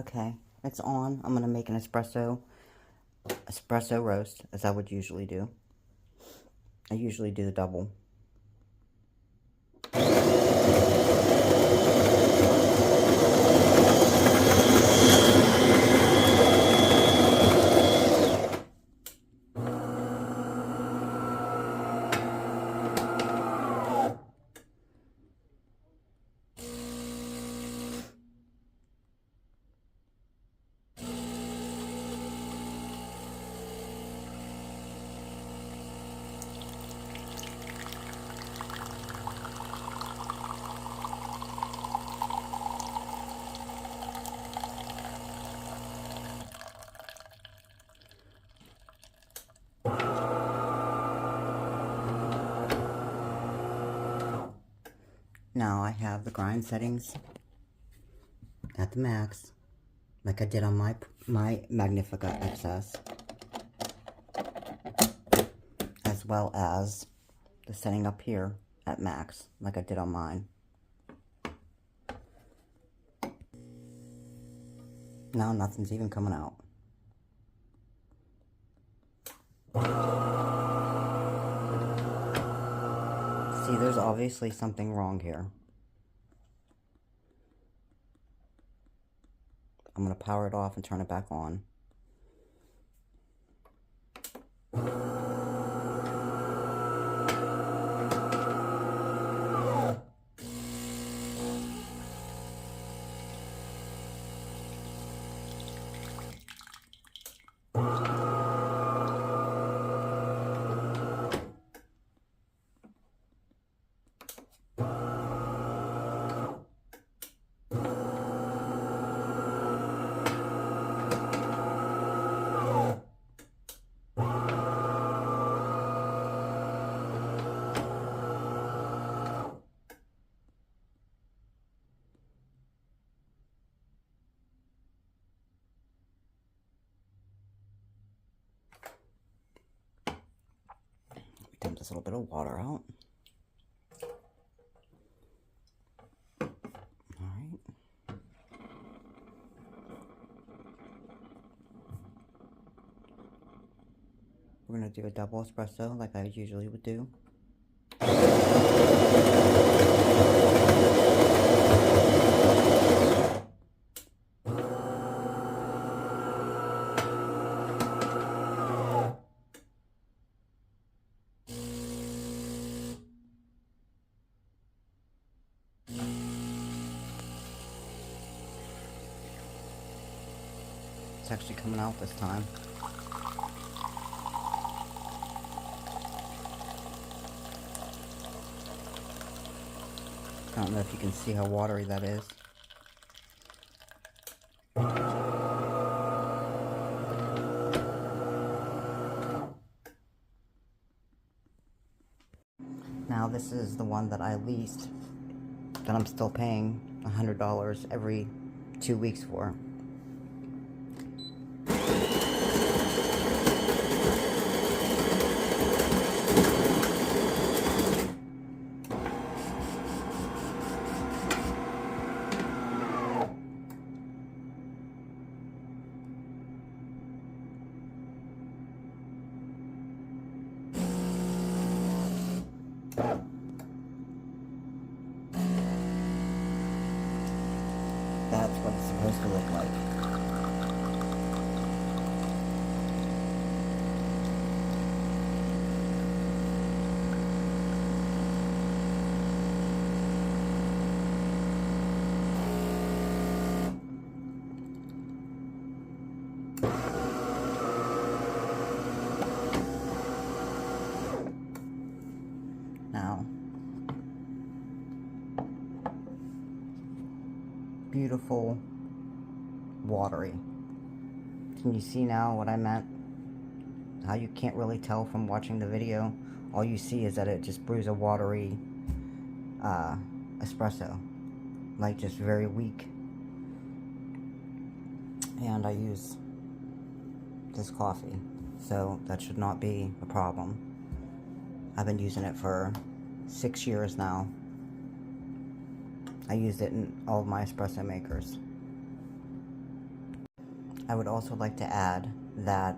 Okay, it's on. I'm gonna make an espresso roast, as I would usually do. I usually do the double. Now I have the grind settings at the max, like I did on my Magnifica XS, as well as the setting up here at max, like I did on mine. Now nothing's even coming out. See, there's obviously something wrong here. I'm going to power it off and turn it back on. Dump this little bit of water out. Alright. We're going to do a double espresso like I usually would do. It's actually coming out this time. I don't know if you can see how watery that is. Now this is the one that I leased, that I'm still paying $100 every 2 weeks for. That's what it's supposed to look like. Now, beautiful, watery. Can you see now what I meant? How you can't really tell from watching the video. All you see is that it just brews a watery espresso. Like, just very weak. And I use this coffee, so that should not be a problem. I've been using it for 6 years now. I used it in all of my espresso makers. I would also like to add that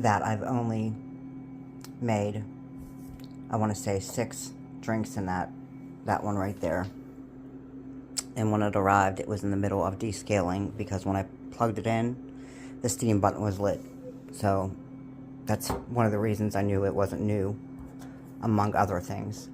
I've only made, I want to say, 6 drinks in that one right there. And when it arrived, it was in the middle of descaling, because when I plugged it in, the steam button was lit. So that's one of the reasons I knew it wasn't new, among other things.